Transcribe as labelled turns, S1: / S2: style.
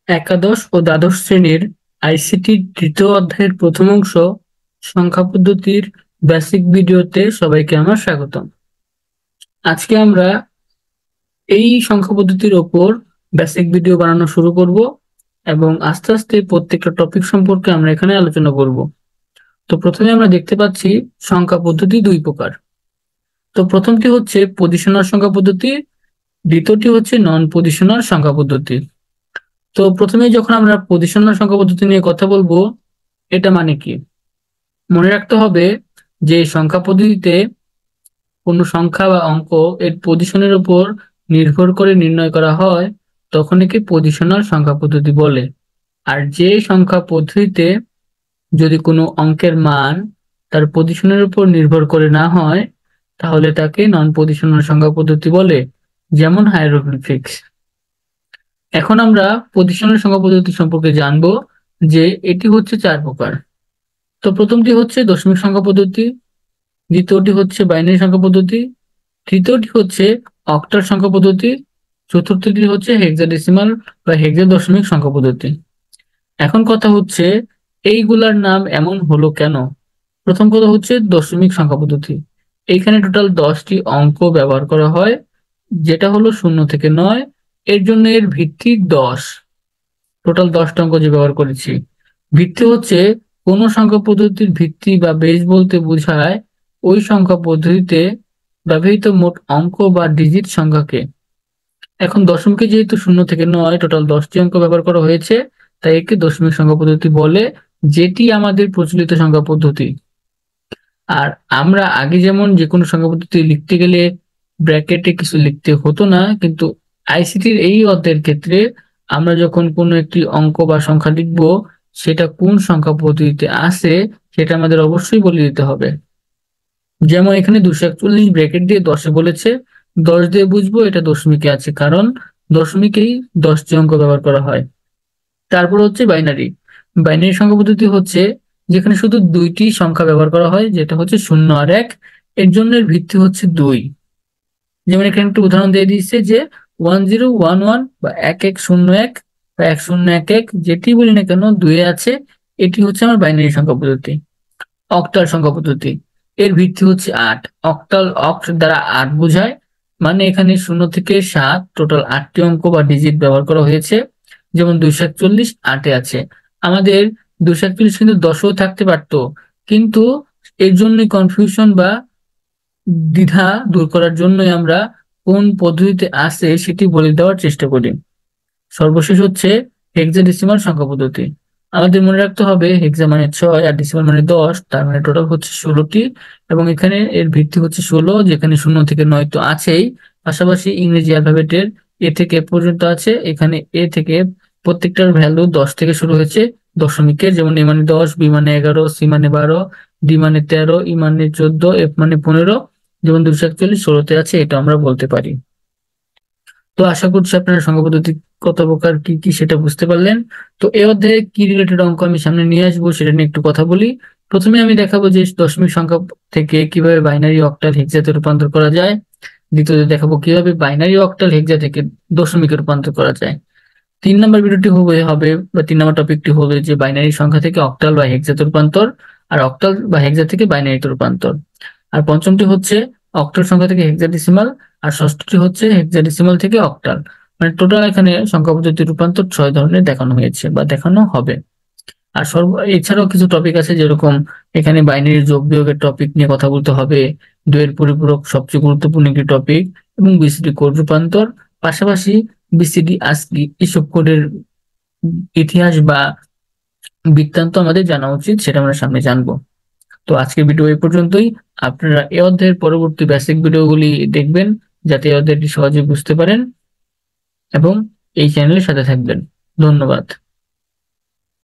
S1: একাদশ ও দ্বাদশ শ্রেণীর আইসিটি তৃতীয় অধ্যায়ের প্রথম অংশ সংখ্যা পদ্ধতির বেসিক ভিডিওতে সবাইকে আমার স্বাগতম। আজকে আমরা এই সংখ্যা পদ্ধতির ওপর বেসিক ভিডিও বানানো শুরু করব এবং আস্তে আস্তে প্রত্যেকটা টপিক সম্পর্কে আমরা এখানে আলোচনা করব। তো প্রথমে আমরা দেখতে পাচ্ছি সংখ্যা পদ্ধতি দুই প্রকার। তো প্রথমটি হচ্ছে পজিশনাল সংখ্যা পদ্ধতি, দ্বিতীয়টি হচ্ছে নন পজিশনাল সংখ্যা পদ্ধতি। তো প্রথমে যখন আমরা পজিশনাল সংখ্যা পদ্ধতি নিয়ে কথা বলবো, এটা মানে কি? মনে রাখতে হবে যে সংখ্যা পদ্ধতিতে কোনো সংখ্যা বা অঙ্ক এর পজিশনের উপর নির্ভর করে নির্ণয় করা হয়, তখন একে পজিশনাল সংখ্যা পদ্ধতি বলে। আর যে সংখ্যা পদ্ধতিতে যদি কোনো অঙ্কের মান তার পজিশনের উপর নির্ভর করে না হয়, তাহলে তাকে নন পজিশনাল সংখ্যা পদ্ধতি বলে, যেমন হায়ারোগ্লিফিক্স। এখন আমরা পজিশনাল সংখ্যা পদ্ধতি সম্পর্কে জানবো যে এটি হচ্ছে চার প্রকার। তো প্রথমটি হচ্ছে দশমিক সংখ্যা পদ্ধতি, দ্বিতীয়টি হচ্ছে বাইনারি সংখ্যা পদ্ধতি, তৃতীয়টি হচ্ছে অক্টাল সংখ্যা পদ্ধতি, চতুর্থটি হচ্ছে হেক্সাডেসিমাল বা হেক্সাদশমিক সংখ্যা পদ্ধতি। এখন কথা হচ্ছে এইগুলার নাম এমন হলো কেন? প্রথম কথা হচ্ছে দশমিক সংখ্যা পদ্ধতি। এইখানে টোটাল 10টি অঙ্ক ব্যবহার করা হয়, যেটা হলো 0 থেকে 9। এর জন্য এর ভিত্তি 10। টোটাল 10টা অঙ্ক যে ব্যবহার করেছি। ভিত্তি হচ্ছে কোন সংখ্যা পদ্ধতির ভিত্তি বা বেস বলতে বোঝায় ওই সংখ্যা পদ্ধতিতে ব্যবহৃত মোট অঙ্ক বা ডিজিট সংখ্যাকে। এখন দশমিকে যেহেতু 0 থেকে 9 টোটাল 10টি অঙ্ক ব্যবহার করা হয়েছে, তাই একে দশমিক সংখ্যা পদ্ধতি বলে, যেটি আমাদের প্রচলিত সংখ্যা পদ্ধতি। আর আমরা আগে যেমন যে কোনো সংখ্যা পদ্ধতি লিখতে গেলে ব্র্যাকেটে কিছু লিখতে হতো না, কিন্তু আইসিটির এই অধ্যায়ের ক্ষেত্রে আমরা যখন কোনো একটি অঙ্ক বা সংখ্যা লিখব, সেটা কোন সংখ্যা পদ্ধতিতে আসে সেটা আমাদের অবশ্যই বলে দিতে হবে। যেমন এখানে 241 ব্র্যাকেট দিয়ে 10-এ বলেছে, 10 দিয়ে বুঝবো এটা দশমিকে আছে, কারণ দশমিকেই 10টি অঙ্ক ব্যবহার করা হয়। তারপর হচ্ছে বাইনারি। বাইনারি সংখ্যা পদ্ধতি হচ্ছে যেখানে শুধু দুইটি সংখ্যা ব্যবহার করা হয়, যেটা হচ্ছে 0 আর 1। এর জন্য এর ভিত্তি হচ্ছে 2। যেমন এখানে একটা উদাহরণ দিয়ে দিচ্ছে যে 1011 বা 1101 বা 1011, যেটি বলি না কেন 2 আছে, এটি হচ্ছে আমার বাইনারি সংখ্যা পদ্ধতি। অক্টাল সংখ্যা পদ্ধতি, এর ভিত্তি হচ্ছে 8। অক্টাল, অক্ট দ্বারা 8 বোঝায়, মানে এখানে 0 থেকে 7 টোটাল 8টি অঙ্ক বা ডিজিট ব্যবহার করা হয়েছে। যেমন 241 8-এ আছে। আমাদের 241 কিন্তু 10-ও থাকতে পারতো, কিন্তু এর জন্যই কনফিউশন বা দ্বিধা দূর করার জন্যই আমরা কোন পদ্ধতিতে আসে সেটি বলে দেওয়ার চেষ্টা করি। সর্বশেষ হচ্ছে হেক্সাডেসিমাল সংখ্যা পদ্ধতি। আমাদের মনে রাখতে হবে হেক্সা মানে 6 আর ডেসিমাল মানে 10, তার মানে টোটাল হচ্ছে 16টি। এবং এখানে এর ভিত্তি হচ্ছে 16, যেখানে 0 থেকে 9 তো আছেই, পাশাপাশি ইংরেজি অ্যালফাবেটের এ থেকে এ পর্যন্ত আছে। এখানে এ থেকে প্রত্যেকটার ভ্যালু 10 থেকে শুরু হয়েছে দশমিকের, যেমন এ মানে 10, বি মানে 11, সি মানে 12, ডি মানে 13, ই মানে 14, এফ মানে 15। যেমন 241 16-তে আছে, এটা আমরা বলতে পারি। তো আশা করছি আপনারা সংখ্যা পদ্ধতি কত প্রকার, কি কি সেটা বুঝতে পারলেন। তো এই অধ্যায়ে কি রিলেটেড অঙ্ক আমি সামনে নিয়ে আসবো সেটা নিয়ে একটু কথা বলি। প্রথমে আমি দেখাবো যে দশমিক সংখ্যা থেকে কিভাবে বাইনারি অক্টাল হেক্সাতে রূপান্তর করা যায়। দ্বিতীয়তে দেখাবো কিভাবে বাইনারি অক্টাল হেক্সা থেকে দশমিকে রূপান্তর করা যায়। 3 নম্বর ভিডিওটি হবে বা 3 নম্বর টপিকটি হবে যে বাইনারি সংখ্যা থেকে অক্টাল বা হেক্সাতে রূপান্তর, আর অক্টাল বা হেক্সা থেকে বাইনারিতে রূপান্তর। আর পঞ্চমটি হচ্ছে অক্টাল সংখ্যা থেকে হেক্সাডেসিমাল, আর ষষ্ঠটি হচ্ছে হেক্সাডেসিমাল থেকে অক্টাল। মানে টোটাল এখানে সংখ্যা পদ্ধতির রূপান্তর 6 ধরনের দেখানো হয়েছে বা দেখানো হবে। আর এছাড়াও কিছু টপিক আছে, যেরকম এখানে বাইনারি যোগ বিয়োগের টপিক নিয়ে কথা বলতে হবে, দুইয়ের পরিপূরক সবচেয়ে গুরুত্বপূর্ণ একটি টপিক, এবং বিসিডি কোড রূপান্তর। পাশাপাশি বিসিডি আজকি এসব কোডের ইতিহাস বা বৃত্তান্ত আমাদের জানা উচিত, সেটা আমরা সামনে জানবো। তো আজকের ভিডিও এই পর্যন্তই। আপনারা এই অধ্যায়ের পরবর্তী বেসিক ভিডিওগুলি দেখবেন, যাতে এই অধ্যায়টি সহজে বুঝতে পারেন, এবং এই চ্যানেলের সাথে থাকবেন। ধন্যবাদ।